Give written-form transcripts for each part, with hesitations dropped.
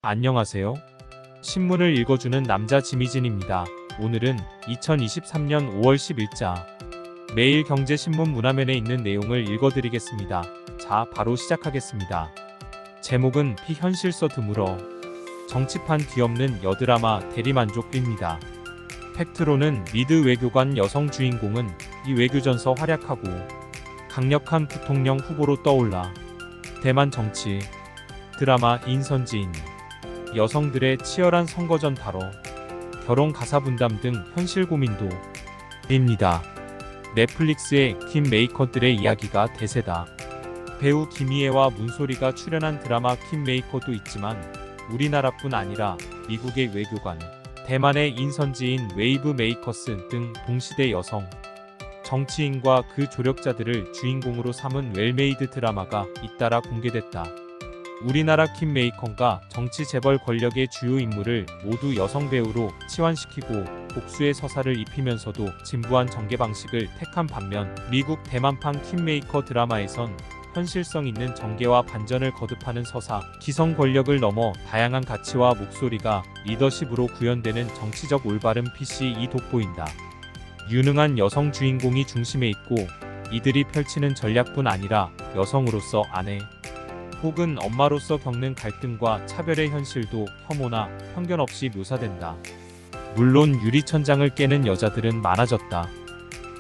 안녕하세요. 신문을 읽어주는 남자 지미진입니다. 오늘은 2023년 5월 10일자 매일경제신문 문화면에 있는 내용을 읽어드리겠습니다. 자, 바로 시작하겠습니다. 제목은 피현실서 드물어 정치판 뒤엎는 여드라마 대리만족입니다. 팩트로는 미드 외교관 여성 주인공은 이 외교전서 활약하고 강력한 부통령 후보로 떠올라 대만 정치 드라마 인선지인 여성들의 치열한 선거전 다뤄 결혼 가사 분담 등 현실 고민도 입니다. 넷플릭스의 킴 메이커들의 이야기가 대세다. 배우 김희애와 문소리가 출연한 드라마 킴 메이커도 있지만 우리나라뿐 아니라 미국의 외교관, 대만의 인선지인 웨이브 메이커스 등 동시대 여성 정치인과 그 조력자들을 주인공으로 삼은 웰메이드 드라마가 잇따라 공개됐다. 우리나라 킴 메이커가 정치 재벌 권력의 주요 인물을 모두 여성 배우로 치환시키고 복수의 서사를 입히면서도 진부한 전개 방식을 택한 반면 미국 대만판 킴 메이커 드라마에선 현실성 있는 전개와 반전을 거듭하는 서사, 기성 권력을 넘어 다양한 가치와 목소리가 리더십으로 구현되는 정치적 올바른 PC이 돋보인다. 유능한 여성 주인공이 중심에 있고 이들이 펼치는 전략뿐 아니라 여성으로서 아내 혹은 엄마로서 겪는 갈등과 차별의 현실도 혐오나 편견 없이 묘사된다. 물론 유리천장을 깨는 여자들은 많아졌다.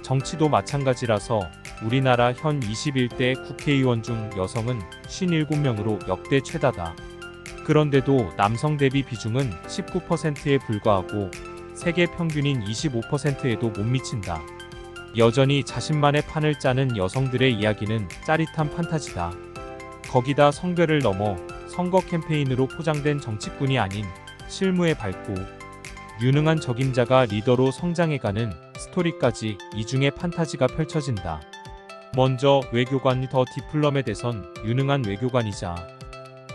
정치도 마찬가지라서 우리나라 현 21대 국회의원 중 여성은 57명으로 역대 최다다. 그런데도 남성 대비 비중은 19%에 불과하고 세계 평균인 25%에도 못 미친다. 여전히 자신만의 판을 짜는 여성들의 이야기는 짜릿한 판타지다. 거기다 성별을 넘어 선거 캠페인으로 포장된 정치꾼이 아닌 실무에 밝고 유능한 적임자가 리더로 성장해가는 스토리까지 이중의 판타지가 펼쳐진다. 먼저 외교관 더 디플럼에 대선 유능한 외교관이자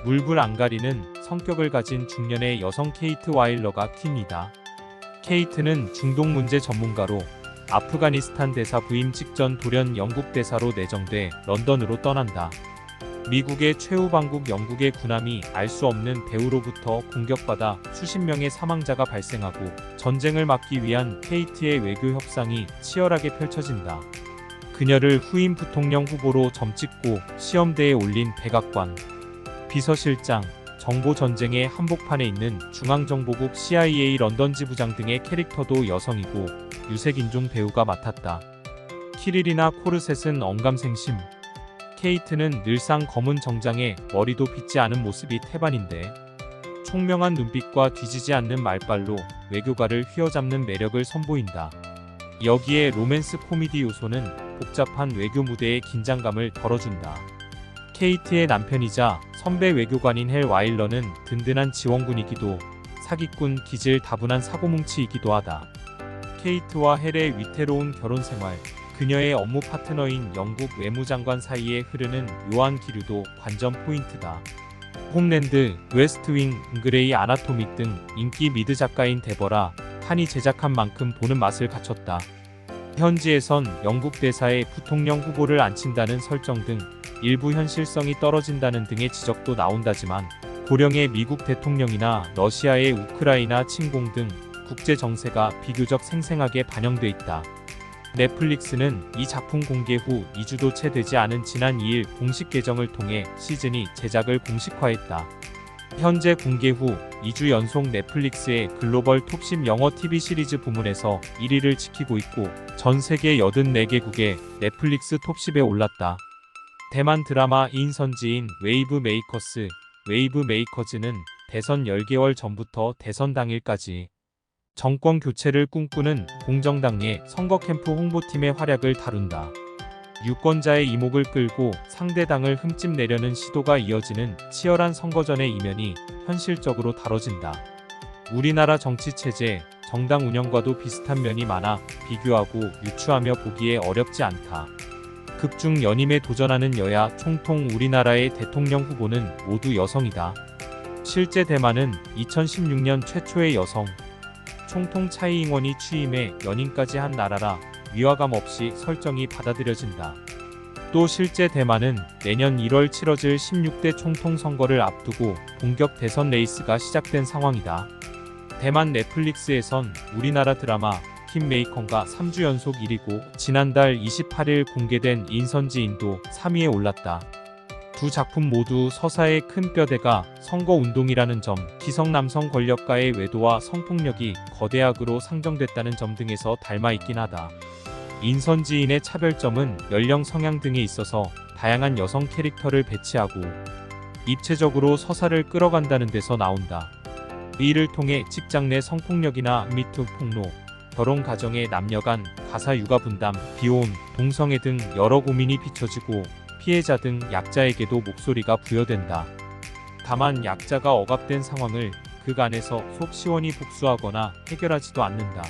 물불 안 가리는 성격을 가진 중년의 여성 케이트 와일러가 킹이다. 케이트는 중동 문제 전문가로 아프가니스탄 대사 부임 직전 돌연 영국 대사로 내정돼 런던으로 떠난다. 미국의 최후방국 영국의 군함이 알 수 없는 배후로부터 공격받아 수십 명의 사망자가 발생하고 전쟁을 막기 위한 케이트의 외교 협상이 치열하게 펼쳐진다. 그녀를 후임 부통령 후보로 점찍고 시험대에 올린 백악관, 비서실장, 정보전쟁의 한복판에 있는 중앙정보국 CIA 런던 지부장 등의 캐릭터도 여성이고 유색인종 배우가 맡았다. 키릴이나 코르셋은 언감생심, 케이트는 늘상 검은 정장에 머리도 빗지 않은 모습이 태반인데 총명한 눈빛과 뒤지지 않는 말발로 외교가를 휘어잡는 매력을 선보인다. 여기에 로맨스 코미디 요소는 복잡한 외교 무대의 긴장감을 덜어준다. 케이트의 남편이자 선배 외교관인 헬 와일러는 든든한 지원군이기도 사기꾼 기질 다분한 사고뭉치이기도 하다. 케이트와 헬의 위태로운 결혼 생활, 그녀의 업무 파트너인 영국 외무장관 사이에 흐르는 묘한 기류도 관전 포인트다. 홈랜드, 웨스트윙, 그레이 아나토미 등 인기 미드 작가인 데버라 칸이 제작한 만큼 보는 맛을 갖췄다. 현지에선 영국 대사의 부통령 후보를 앉힌다는 설정 등 일부 현실성이 떨어진다는 등의 지적도 나온다지만 고령의 미국 대통령이나 러시아의 우크라이나 침공 등 국제 정세가 비교적 생생하게 반영돼 있다. 넷플릭스는 이 작품 공개 후 2주도 채 되지 않은 지난 2일 공식 계정을 통해 시즌2 제작을 공식화했다. 현재 공개 후 2주 연속 넷플릭스의 글로벌 톱10 영어 TV 시리즈 부문에서 1위를 지키고 있고 전 세계 84개국의 넷플릭스 톱10에 올랐다. 대만 드라마 인선지인 웨이브 메이커스, 웨이브 메이커즈는 대선 10개월 전부터 대선 당일까지 정권 교체를 꿈꾸는 공정당의 선거 캠프 홍보팀의 활약을 다룬다. 유권자의 이목을 끌고 상대당을 흠집 내려는 시도가 이어지는 치열한 선거전의 이면이 현실적으로 다뤄진다. 우리나라 정치체제, 정당 운영과도 비슷한 면이 많아 비교하고 유추하며 보기에 어렵지 않다. 극중 연임에 도전하는 여야 총통 우리나라의 대통령 후보는 모두 여성이다. 실제 대만은 2016년 최초의 여성 총통 차이잉원이 취임해 연임까지 한 나라라 위화감 없이 설정이 받아들여진다. 또 실제 대만은 내년 1월 치러질 16대 총통 선거를 앞두고 본격 대선 레이스가 시작된 상황이다. 대만 넷플릭스에선 우리나라 드라마 킹메이커가 3주 연속 1위고 지난달 28일 공개된 인선지인도 3위에 올랐다. 두 작품 모두 서사의 큰 뼈대가 선거운동이라는 점, 기성 남성 권력가의 외도와 성폭력이 거대악으로 상정됐다는 점 등에서 닮아있긴 하다. 인선지인의 차별점은 연령 성향 등에 있어서 다양한 여성 캐릭터를 배치하고 입체적으로 서사를 끌어간다는 데서 나온다. 이를 통해 직장 내 성폭력이나 미투 폭로, 결혼 가정의 남녀 간 가사 육아 분담, 비혼, 동성애 등 여러 고민이 비춰지고 피해자 등 약자에게도 목소리가 부여된다. 다만 약자가 억압된 상황을 극 안에서 속 시원히 복수하거나 해결하지도 않는다.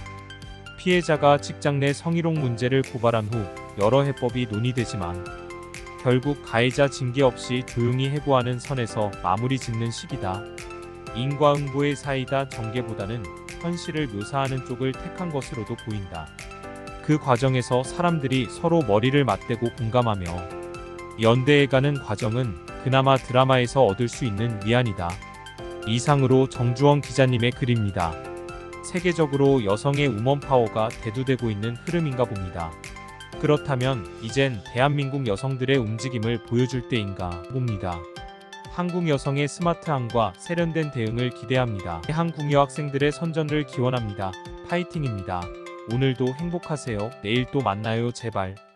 피해자가 직장 내 성희롱 문제를 고발한 후 여러 해법이 논의되지만 결국 가해자 징계 없이 조용히 해고하는 선에서 마무리 짓는 시기다. 인과응보의 사이다 전개보다는 현실을 묘사하는 쪽을 택한 것으로도 보인다. 그 과정에서 사람들이 서로 머리를 맞대고 공감하며 연대해가는 과정은 그나마 드라마에서 얻을 수 있는 위안이다. 이상으로 정주원 기자님의 글입니다. 세계적으로 여성의 우먼 파워가 대두되고 있는 흐름인가 봅니다. 그렇다면 이젠 대한민국 여성들의 움직임을 보여줄 때인가 봅니다. 한국 여성의 스마트함과 세련된 대응을 기대합니다. 한국 여학생들의 선전을 기원합니다. 파이팅입니다. 오늘도 행복하세요. 내일 또 만나요 제발.